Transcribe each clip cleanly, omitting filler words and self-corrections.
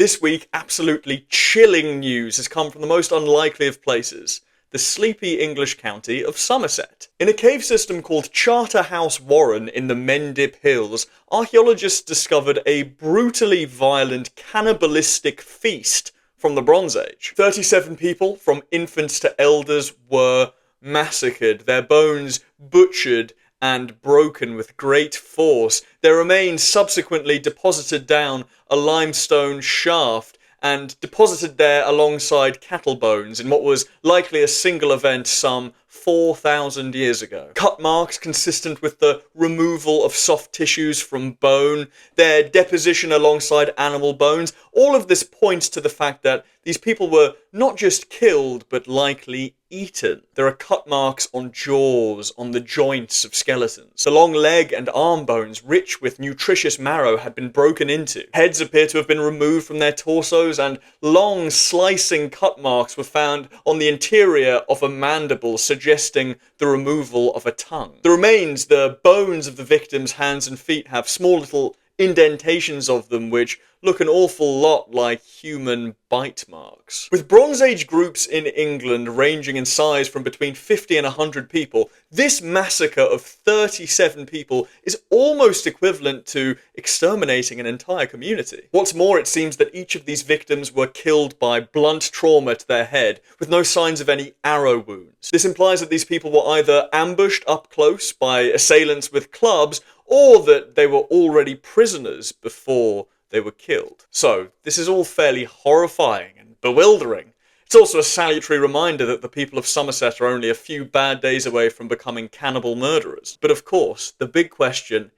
This week, absolutely chilling news has come from the most unlikely of places, the sleepy English county of Somerset. In a cave system called Charterhouse Warren in the Mendip Hills, archaeologists discovered a brutally violent cannibalistic feast from the Bronze Age. 37 people, from infants to elders, were massacred, their bones butchered and broken with great force, their remains subsequently deposited down a limestone shaft and deposited there alongside cattle bones in what was likely a single event some 4,000 years ago. Cut marks consistent with the removal of soft tissues from bone, their deposition alongside animal bones, all of this points to the fact that these people were not just killed, but likely eaten. There are cut marks on jaws, on the joints of skeletons. The long leg and arm bones, rich with nutritious marrow, had been broken into. Heads appear to have been removed from their torsos, and long slicing cut marks were found on the interior of a mandible, suggesting the removal of a tongue. The remains, the bones of the victims' hands and feet, have small little indentations of them which look an awful lot like human bite marks. With Bronze Age groups in England ranging in size from between 50 and 100 people, this massacre of 37 people is almost equivalent to exterminating an entire community. What's more, it seems that each of these victims were killed by blunt trauma to their head, with no signs of any arrow wounds. This implies that these people were either ambushed up close by assailants with clubs, or that they were already prisoners before they were killed. So, this is all fairly horrifying and bewildering. It's also a salutary reminder that the people of Somerset are only a few bad days away from becoming cannibal murderers. But of course, the big question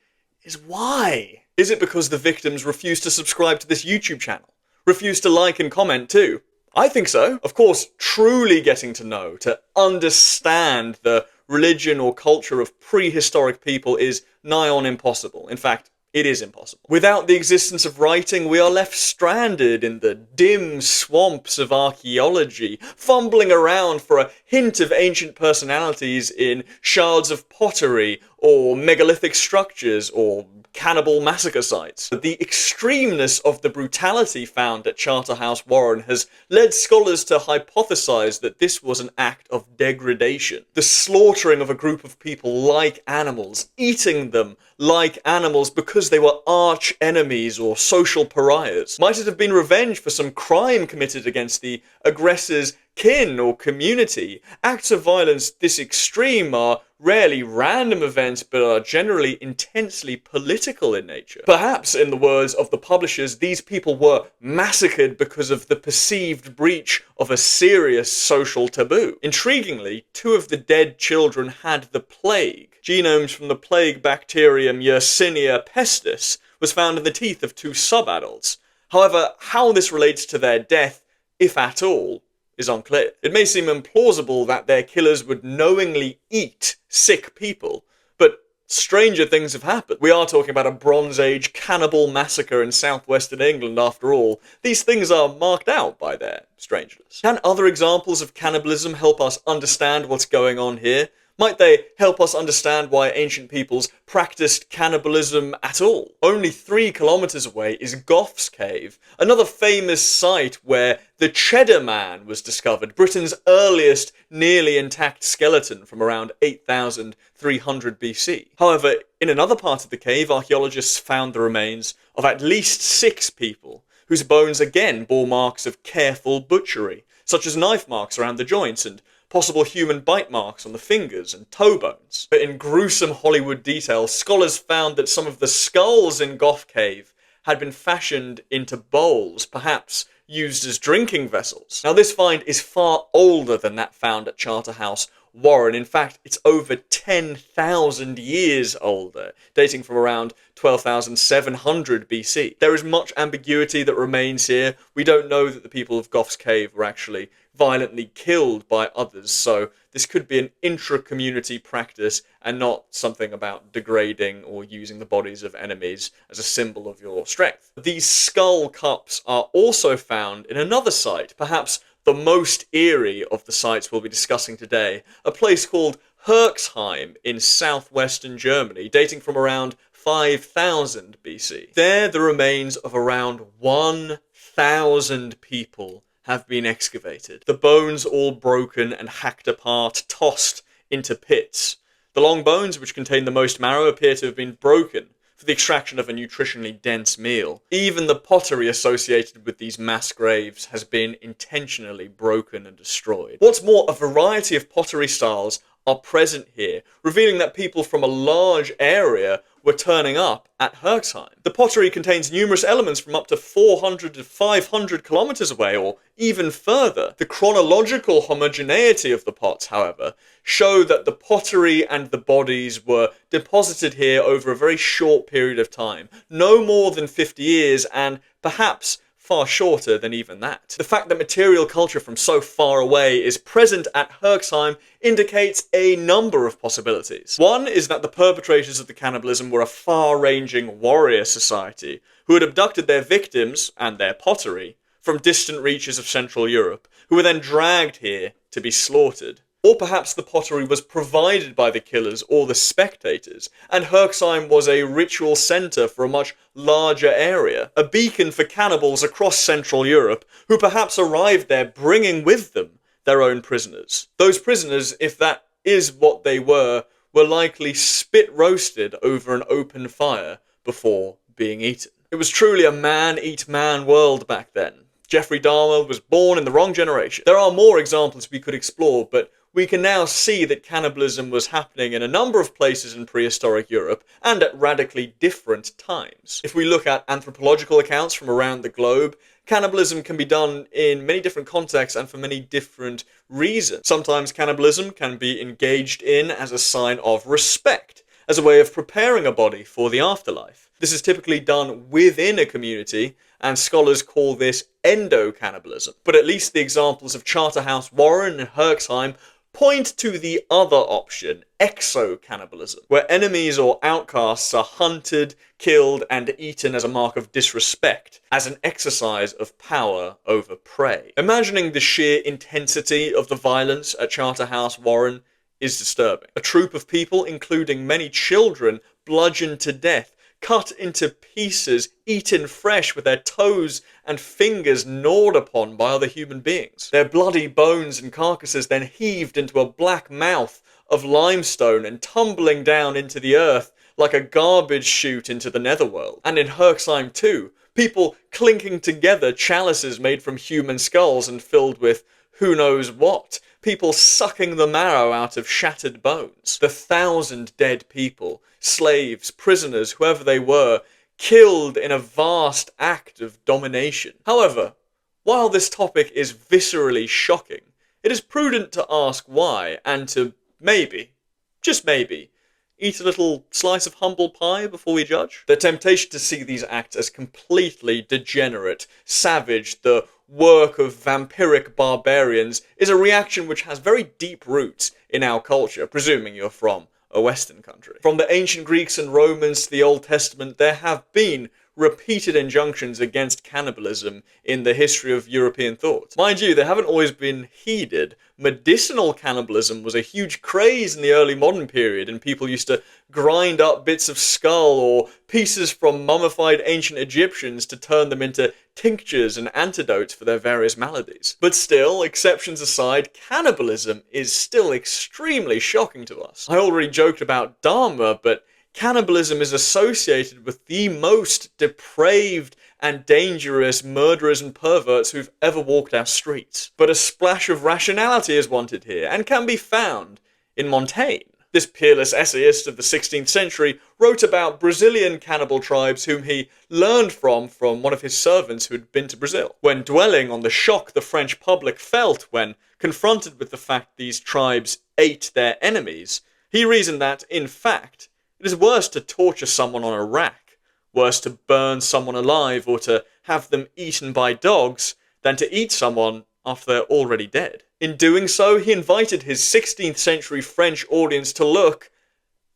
is why? Is it because the victims refuse to subscribe to this YouTube channel? Refuse to like and comment too? I think so. Of course, truly getting to know, to understand the religion or culture of prehistoric people is nigh on impossible. In fact, it is impossible. Without the existence of writing, we are left stranded in the dim swamps of archaeology, fumbling around for a hint of ancient personalities in shards of pottery, or megalithic structures, or cannibal massacre sites. The extremeness of the brutality found at Charterhouse Warren has led scholars to hypothesize that this was an act of degradation. The slaughtering of a group of people like animals, eating them like animals because they were arch enemies or social pariahs. Might it have been revenge for some crime committed against the aggressor's kin or community? Acts of violence this extreme are rarely random events, but are generally intensely political in nature. Perhaps, in the words of the publishers, these people were massacred because of the perceived breach of a serious social taboo. Intriguingly, 2 of the dead children had the plague. Genomes from the plague bacterium Yersinia pestis was found in the teeth of 2 sub-adults. However, how this relates to their death, if at all, is unclear. It may seem implausible that their killers would knowingly eat sick people, but stranger things have happened. We are talking about a Bronze Age cannibal massacre in southwestern England after all. These things are marked out by their strangeness. Can other examples of cannibalism help us understand what's going on here? Might they help us understand why ancient peoples practiced cannibalism at all? Only 3 kilometers away is Gough Cave, another famous site where the Cheddar Man was discovered, Britain's earliest nearly intact skeleton from around 8,300 BC. However, in another part of the cave, archaeologists found the remains of at least 6 people, whose bones again bore marks of careful butchery, such as knife marks around the joints and possible human bite marks on the fingers and toe bones. But in gruesome Hollywood detail, scholars found that some of the skulls in Gough Cave had been fashioned into bowls, perhaps used as drinking vessels. Now, this find is far older than that found at Charterhouse Warren. In fact, it's over 10,000 years older, dating from around 12,700 BC. There is much ambiguity that remains here. We don't know that the people of Gough Cave were actually violently killed by others, so this could be an intra-community practice and not something about degrading or using the bodies of enemies as a symbol of your strength. These skull cups are also found in another site, perhaps the most eerie of the sites we'll be discussing today, a place called Herxheim in southwestern Germany, dating from around 5000 BC. There, the remains of around 1 1,000 people have been excavated. The bones all broken and hacked apart, tossed into pits. The long bones, which contain the most marrow, appear to have been broken for the extraction of a nutritionally dense meal. Even the pottery associated with these mass graves has been intentionally broken and destroyed. What's more, a variety of pottery styles are present here, revealing that people from a large area were turning up at Herxheim. The pottery contains numerous elements from up to 400 to 500 kilometers away, or even further. The chronological homogeneity of the pots, however, show that the pottery and the bodies were deposited here over a very short period of time, no more than 50 years, and perhaps far shorter than even that. The fact that material culture from so far away is present at Herxheim indicates a number of possibilities. One is that the perpetrators of the cannibalism were a far-ranging warrior society who had abducted their victims, and their pottery, from distant reaches of Central Europe, who were then dragged here to be slaughtered. Or perhaps the pottery was provided by the killers or the spectators, and Herxheim was a ritual centre for a much larger area, a beacon for cannibals across Central Europe, who perhaps arrived there bringing with them their own prisoners. Those prisoners, if that is what they were likely spit-roasted over an open fire before being eaten. It was truly a man-eat-man world back then. Jeffrey Dahmer was born in the wrong generation. There are more examples we could explore, but we can now see that cannibalism was happening in a number of places in prehistoric Europe, and at radically different times. If we look at anthropological accounts from around the globe, cannibalism can be done in many different contexts and for many different reasons. Sometimes cannibalism can be engaged in as a sign of respect, as a way of preparing a body for the afterlife. This is typically done within a community, and scholars call this endocannibalism. But at least the examples of Charterhouse Warren and Herxheim point to the other option, exocannibalism, where enemies or outcasts are hunted, killed, and eaten as a mark of disrespect, as an exercise of power over prey. Imagining the sheer intensity of the violence at Charterhouse Warren is disturbing. A troop of people, including many children, bludgeoned to death, cut into pieces, eaten fresh with their toes and fingers gnawed upon by other human beings. Their bloody bones and carcasses then heaved into a black mouth of limestone and tumbling down into the earth like a garbage chute into the netherworld. And in Herxheim too, people clinking together chalices made from human skulls and filled with who knows what. People sucking the marrow out of shattered bones. The 1,000 dead people, slaves, prisoners, whoever they were, killed in a vast act of domination. However, while this topic is viscerally shocking, it is prudent to ask why, and to maybe, just maybe, eat a little slice of humble pie before we judge. The temptation to see these acts as completely degenerate, savage, the work of vampiric barbarians is a reaction which has very deep roots in our culture, presuming you're from a Western country. From the ancient Greeks and Romans to the Old Testament, there have been repeated injunctions against cannibalism in the history of European thought. Mind you, they haven't always been heeded. Medicinal cannibalism was a huge craze in the early modern period, and people used to grind up bits of skull or pieces from mummified ancient Egyptians to turn them into tinctures and antidotes for their various maladies. But still, exceptions aside, cannibalism is still extremely shocking to us. I already joked about Dharma, but cannibalism is associated with the most depraved and dangerous murderers and perverts who've ever walked our streets. But a splash of rationality is wanted here, and can be found in Montaigne. This peerless essayist of the 16th century wrote about Brazilian cannibal tribes whom he learned from one of his servants who had been to Brazil. When dwelling on the shock the French public felt when confronted with the fact these tribes ate their enemies, he reasoned that, in fact, it is worse to torture someone on a rack, worse to burn someone alive or to have them eaten by dogs, than to eat someone after they're already dead. In doing so, he invited his 16th century French audience to look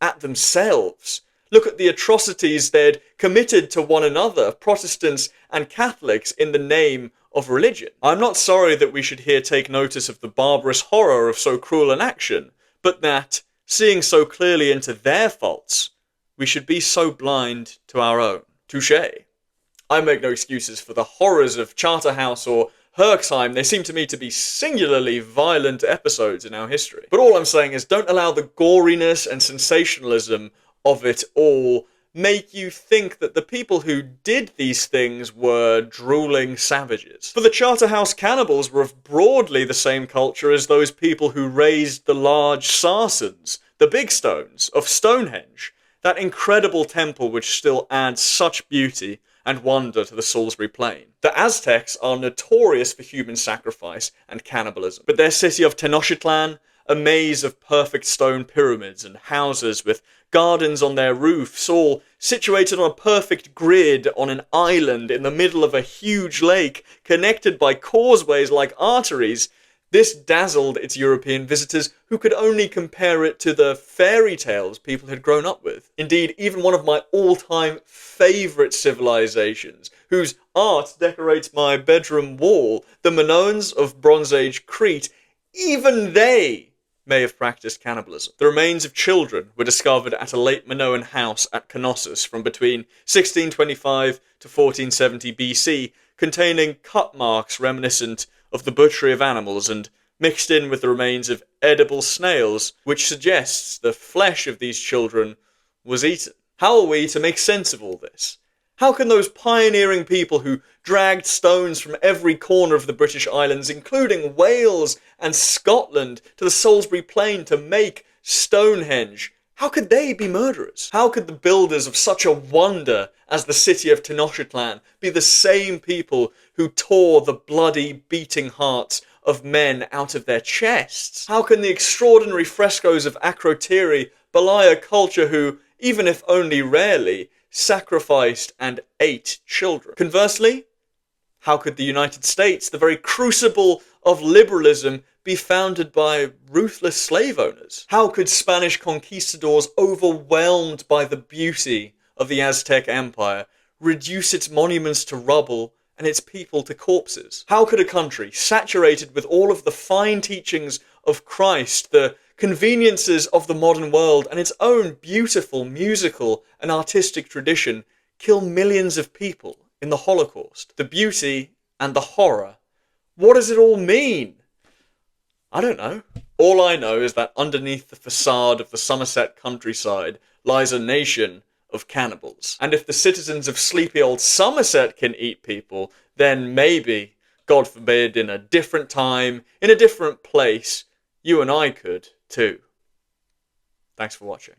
at themselves. Look at the atrocities they'd committed to one another, Protestants and Catholics, in the name of religion. I'm not sorry that we should here take notice of the barbarous horror of so cruel an action, but that, seeing so clearly into their faults, we should be so blind to our own. Touché. I make no excuses for the horrors of Charterhouse or Herxheim. They seem to me to be singularly violent episodes in our history. But all I'm saying is don't allow the goriness and sensationalism of it all make you think that the people who did these things were drooling savages. For the Charterhouse cannibals were of broadly the same culture as those people who raised the large sarsens, the big stones, of Stonehenge, that incredible temple which still adds such beauty and wonder to the Salisbury Plain. The Aztecs are notorious for human sacrifice and cannibalism, but their city of Tenochtitlan, a maze of perfect stone pyramids and houses with gardens on their roofs, all situated on a perfect grid on an island in the middle of a huge lake, connected by causeways like arteries, this dazzled its European visitors, who could only compare it to the fairy tales people had grown up with. Indeed, even one of my all-time favourite civilizations, whose art decorates my bedroom wall, the Minoans of Bronze Age Crete, even they may have practiced cannibalism. The remains of children were discovered at a late Minoan house at Knossos from between 1625 to 1470 BC, containing cut marks reminiscent of the butchery of animals and mixed in with the remains of edible snails, which suggests the flesh of these children was eaten. How are we to make sense of all this? How can those pioneering people who dragged stones from every corner of the British Islands, including Wales and Scotland, to the Salisbury Plain to make Stonehenge, how could they be murderers? How could the builders of such a wonder as the city of Tenochtitlan be the same people who tore the bloody, beating hearts of men out of their chests? How can the extraordinary frescoes of Akrotiri belie a culture who, even if only rarely, sacrificed and ate children? Conversely, how could the United States, the very crucible of liberalism, be founded by ruthless slave owners? How could Spanish conquistadors, overwhelmed by the beauty of the Aztec Empire, reduce its monuments to rubble and its people to corpses? How could a country saturated with all of the fine teachings of Christ, the conveniences of the modern world, and its own beautiful musical and artistic tradition kill millions of people in the Holocaust? The beauty and the horror. What does it all mean? I don't know. All I know is that underneath the facade of the Somerset countryside lies a nation of cannibals. And if the citizens of sleepy old Somerset can eat people, then maybe, God forbid, in a different time, in a different place, you and I could too. Thanks for watching.